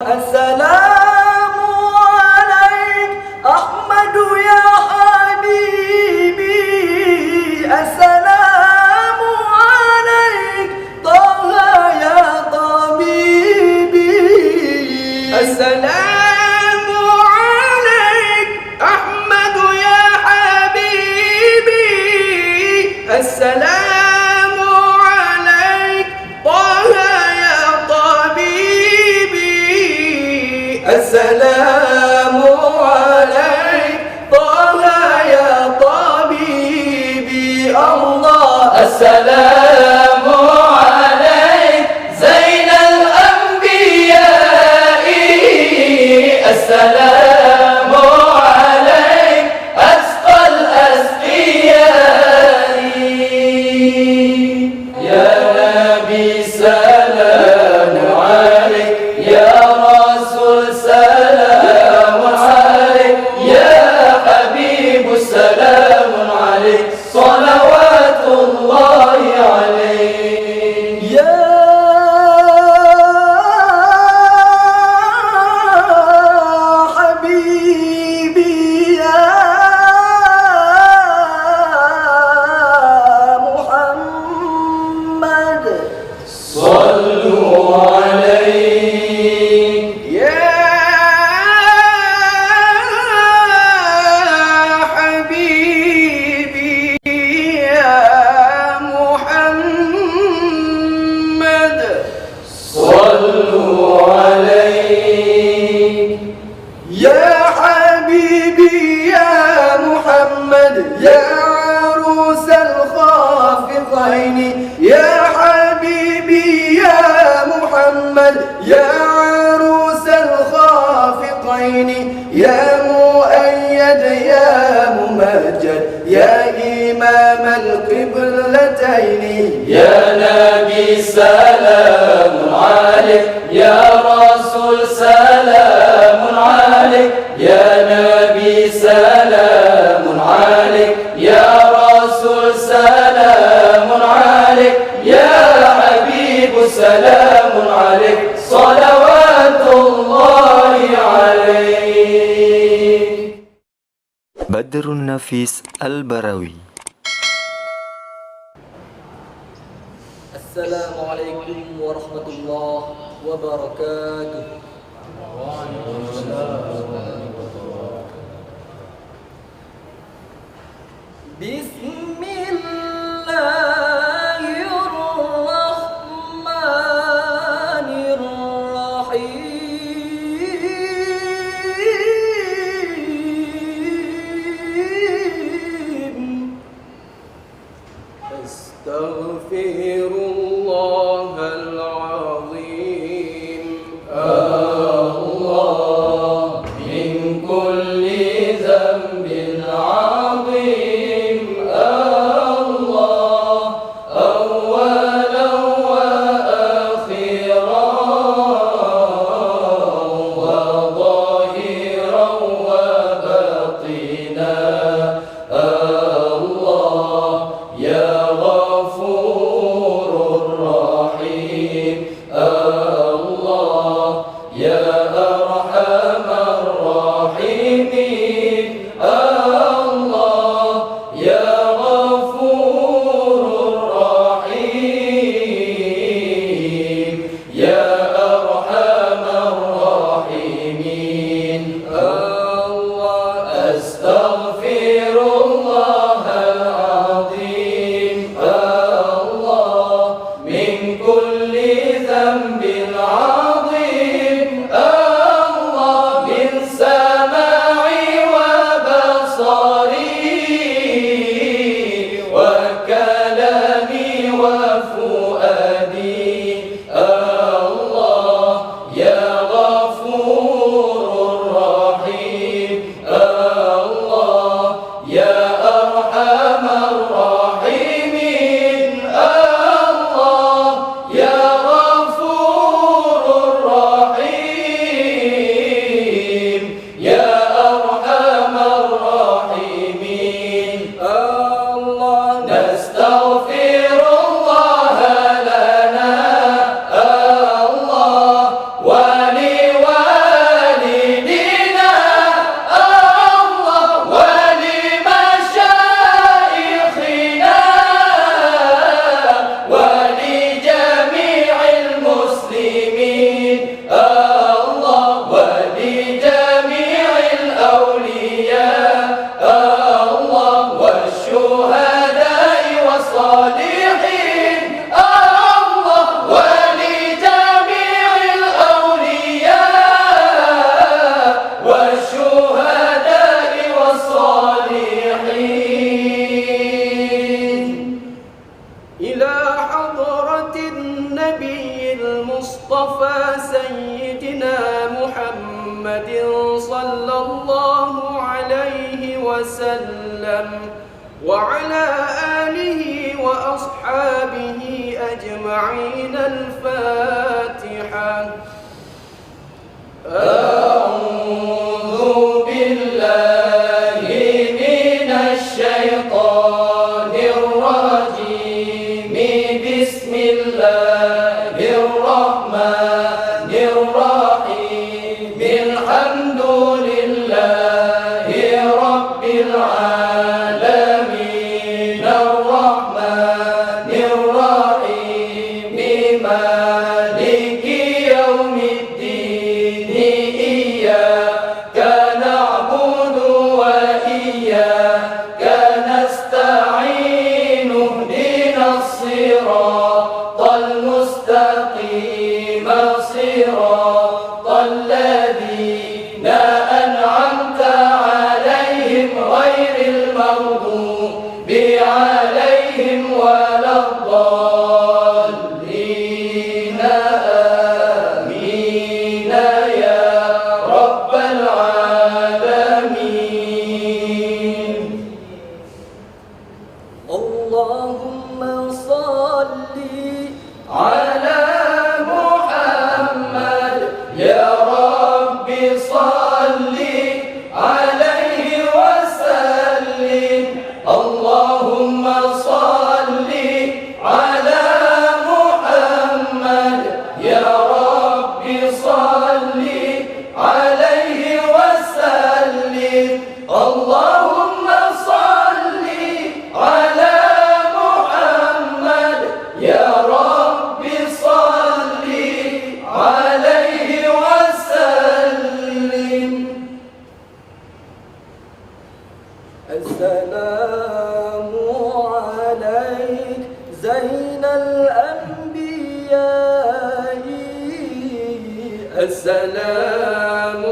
السلام عليك أحمد يا حبيبي، السلام عليك طه يا طبيبي، السلام عليك أحمد يا حبيبي، السلام عليك طه يا طبيبي، السلام عليك طه يا طبيبي. الله السلام عليك زين الأنبياء، السلام عليك أسقى الأسقياء، يا نبي سلام عليك، يا رسول سلام عليك، يا حبيب سلام عليك، صلوات الله عليك. يا حبيبي يا محمد صلوا عليك. يا حبيبي يا محمد صلوا عليك. يا حبيبي يا محمد يا عروس الخافقين، يا حبيبي يا محمد يا عروس الخافقين، يا مؤيد يا ممجد يا إمام القبلتين، يا نبي سلام عليك، يا رسول سلام عليك، يا نبي سلام عليك، يا رسول سلام عليك، يا حبيب سلام عليك، صلوات الله عليك. بدر النفيس البروي. السلام عليكم ورحمة الله وبركاته. بسم الله الرحمن الرحيم. أستغفر الله العظيم الله من كل ذنب عظيم، الله أولا وآخرا وظاهرا وباطنا، الله يا غفور رحيم، الله يا أرحم الراحمين، الله يا غفور رحيم، يا أرحم الراحمين، الله أستغفر الله العظيم، الله من كل ذنب عظيم، الله محمد صلى الله عليه وسلم وعلى آله وأصحابه أجمعين. الفاتحة. أعوذ بالله من الشيطان الرجيم. بسم الله الرحمن الرحيم. الحمد لله رب العالمين الرحمن الرحيم مالك يوم الدين. إياك نعبد وإياك نستعين. اهدنا الصراط المستقيم صراط الذين أنعمت عليهم غير المغضوب عليهم ولا الضالين. آمين يا رب العالمين. اللهم صل على محمد يا رب صل عليه وسلم. اللهم صل على محمد يا رب صل عليه وسلم. اللهم صل على محمد يا رب صل عليه وسلم. السلام عليك زين الأنبياء. السلام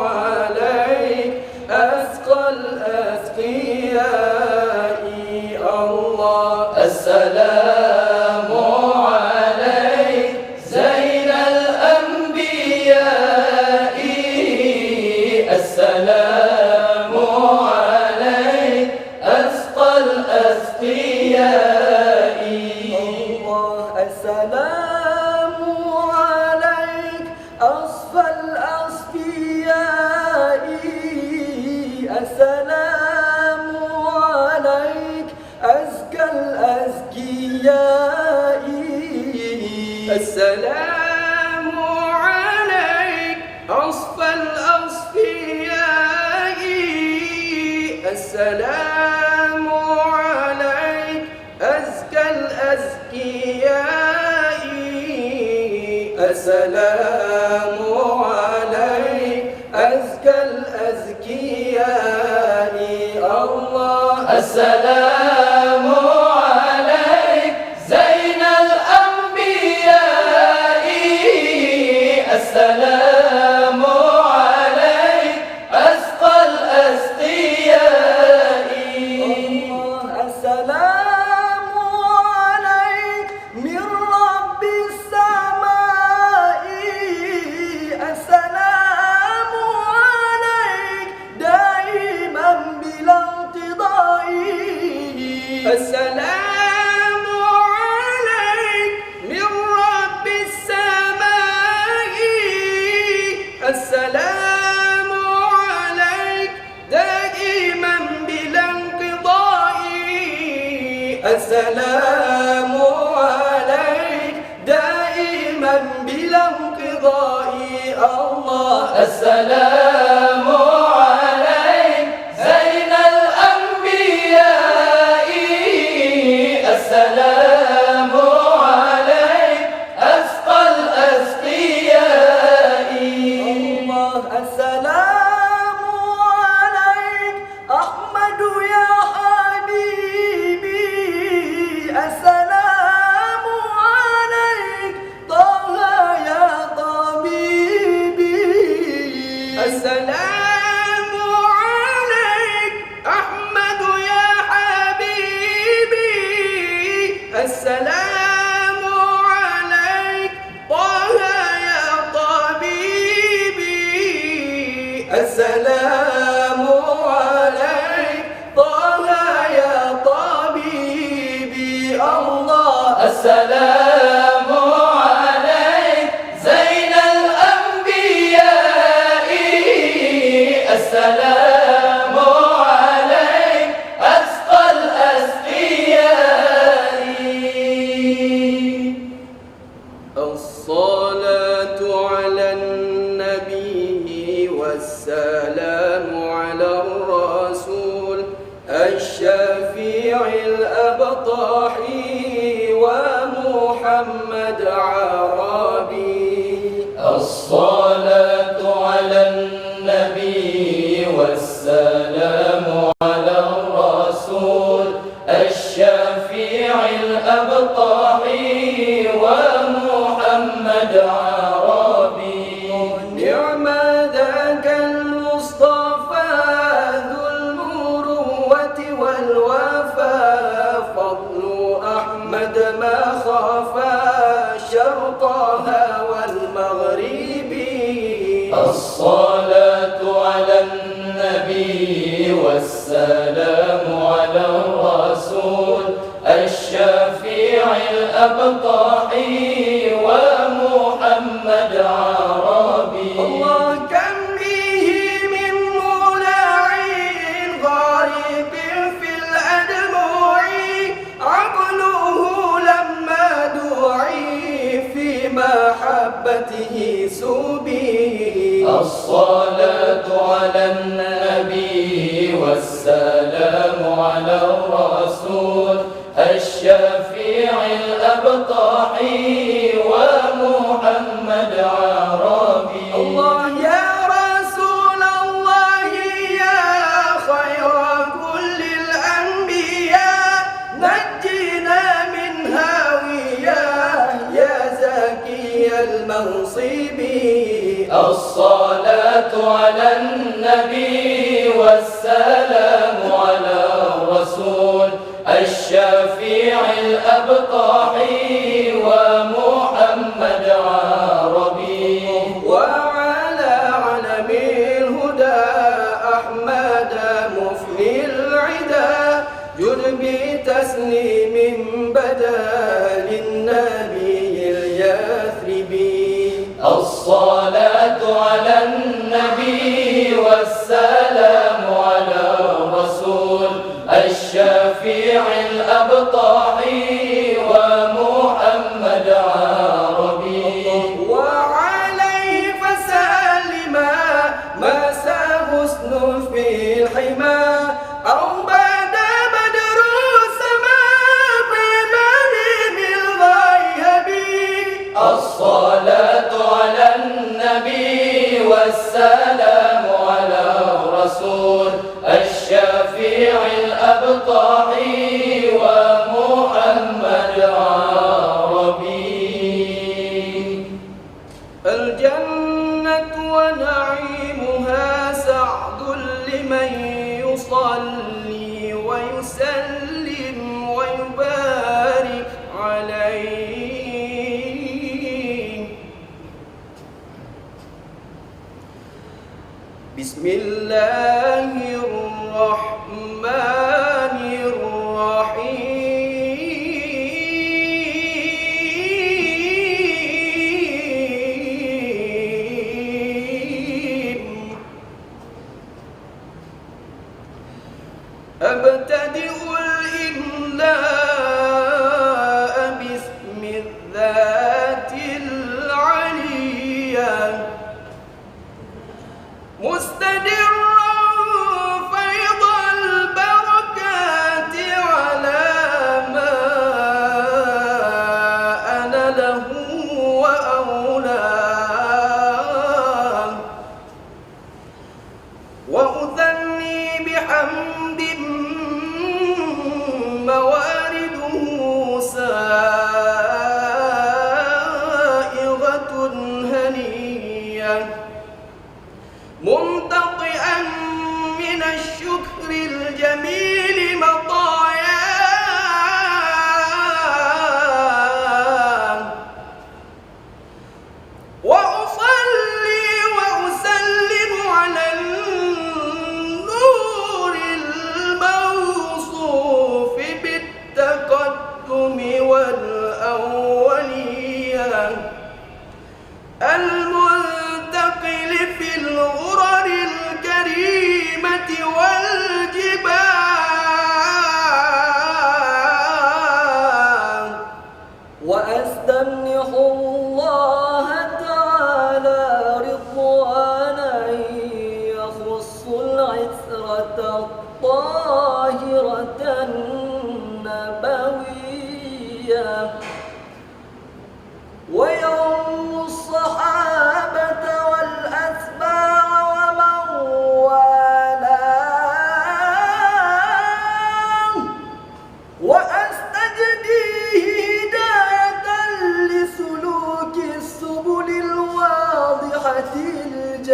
عليك أثقل الأثقياء. الله. السلام عليك زين الأنبياء. السلام عليك أسقى الأسقياء. الله. السلام عليك أصفى الأصفياء. السلام عليك أزكى الأزكياء. السلام عليك أصفى الأصفياء. السلام عليك أزكى الأزكياء. السلام عليك أزكى الأزكياء. الله. السلام عليك زين الأنبياء. السلام عليك أسقى الأسقياء. الله. السلام عليك من رب السماء. السلام عليك دائما بلا انقضاء. السلام عليك من رب السماء. السلام عليك دائما بلا انقضاء. السلام عليك دائما بلا انقضاء. الله. السلام عليك زين الأنبياء. السلام عليك أسقى الأسقياء. الله. السلام عليك أحمد يا حبيبي. السلام عليك طه يا طبيبي. السلام عليك أحمد يا حبيبي. السلام عليك طه يا طبيبي. السلام عليك طه يا طبيبي الله. السلام عليك زين الأنبياء. السلام عليك أسقى الأسقياء. الصلاة على النبي والسلام على الرسول الشفيع الأبطحي ومحمد عربي. الصلاة على النبي والسلام على الرسول الشفيع الأبطحي ومحمد عربي. نعم ذاك المصطفى ذو المروة والوفاء فضل أحمد ما خفى شرقها والمغربي. الصلاة على النبي والسلام على الرسول الشفيع الأبطحي ومحمد عربي. الله كم به من ملاعين غارق في الأدمع عقله لما دعي في محبته سبي. الصلاة على النبي والسلام على الرسول الشفيع الأبطحي ومحمد عربي. الله يا رسول الله يا خير كل الأنبياء نجنا من هاوية يا زكي المنصب. الصلاة على النبي والسلام على الرسول الشفيع الأبطحي ومحمد عربي. وعلى علم الهدى أحمد مفني العدا جد بتسليم بدا للنبي اليثربي. الصلاة على النبي والسلام على الرسول الشفيع الأبطحي ومحمد عربي. وعليه فسلم ما سغصن في الحمى أو بعد بدر السماء بمن الغيب. الصلاة على النبي والسلام على الرسول الشفيع الأبطحي ومحمد عربي. الجنة ونعيمها سعد لمن يصلي ويسلم ويبارك عليه. بسم الله الرحمن الرحيم. أبتدئ الإملاء باسم الذات العلية مستدرا فيض البركات على ما أنا له وأولاه. وأثني بحمد موارده سائغة هنية ممتطئا من الشكر الجميل مطاياه. وأصلي وأسلم على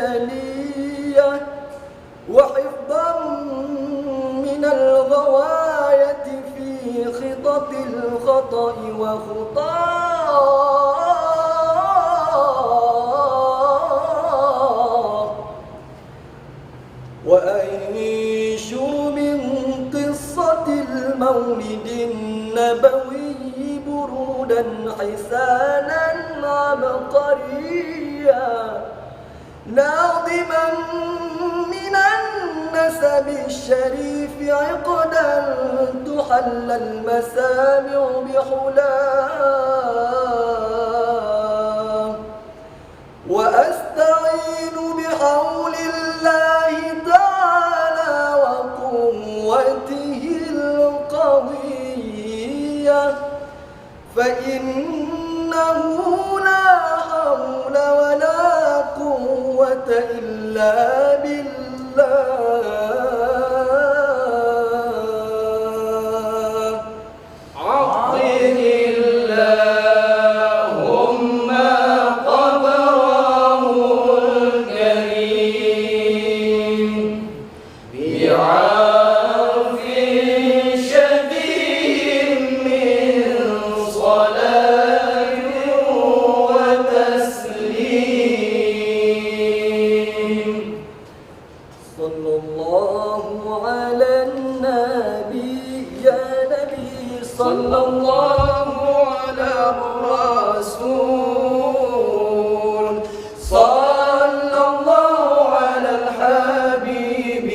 جلية وحفظا من الغواية في خطط الخطأ وخطاه وأنشر من قصة المولد النبوي برودا حسانا عبقريا ناظما من النسب الشريف عقدا تحل المسامع بحلاه وأستعين بحول الله تعالى وقوته القوية فإنه لا حول ولا قوة إلا بالله عطر اللهم قبره الكريم بعرف شبيه من صلاة وتسليم صلى الله على النبي يا نبي صلى الله على الرسول صلى الله على الحبيب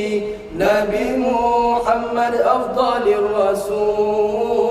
نبي محمد أفضل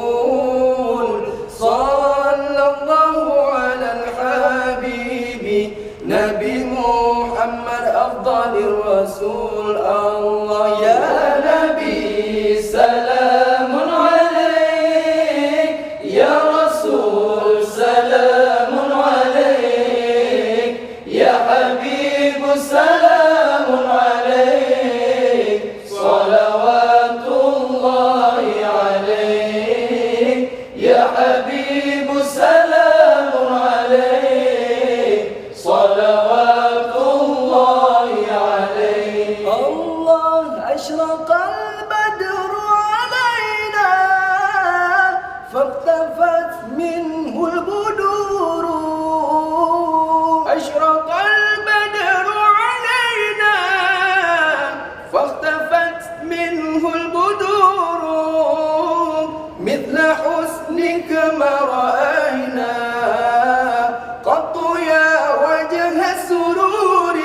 الرسول صلى الله على الحبيب نبي محمد أفضل الرسول الله يا نبي سلام عليك يا رسول سلام عليك يا حبيب سلام عليك صلوات الله عليك يا حبيب سلام عليك صلوات الله عليك الله أشرق البدر علينا فاختفت منه البدور أشرق البدر علينا فاختفت منه البدور مثل حسنك ما رأينا قط يا وجه السرور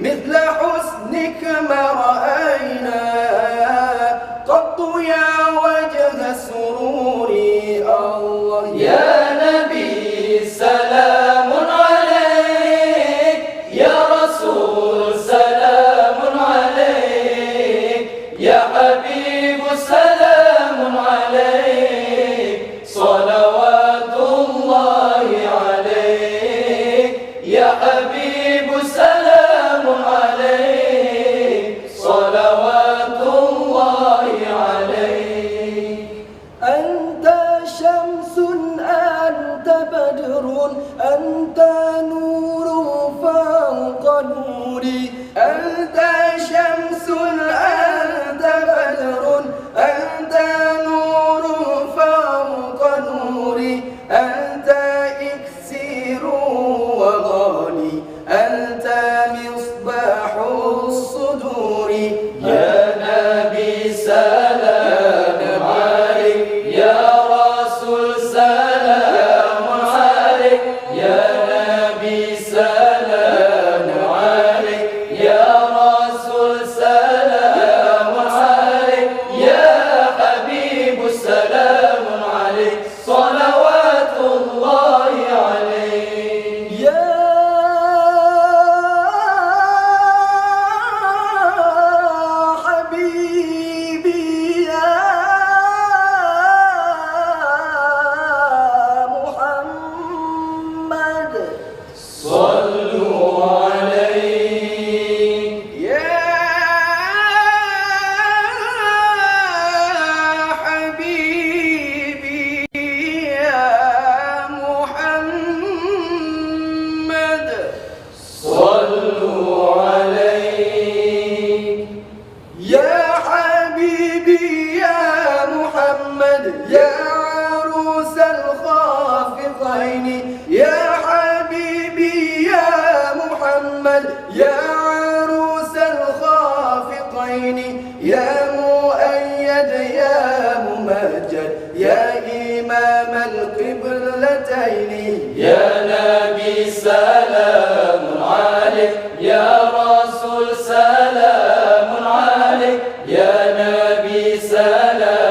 مثل حسنك ما رأينا قط يا وجه السرور الله يا نبي سلام عليك يا رسول سلام عليك يا حبيب سلام عليك صلوات الله عليك يا حبيب سلام عليك صلوات الله عليك أنت شمس أنت بدر أنت نور فوق نوري أنت شمس أنت بدر أنت نور فوق نوري أنت إكسير وغالي أنت مصباح الصدور يا نبي سلام عليك يا رسول سلام عليك يا نبي سلام عليك يا رسول سلام عليك يا حبيب سلام عليك صلوات الله عليك يا حبيبي يا عروس الخافقين يا مؤيد يا ممجد يا إمام القبلتين يا نبي سلام عليك يا رسول سلام عليك يا نبي سلام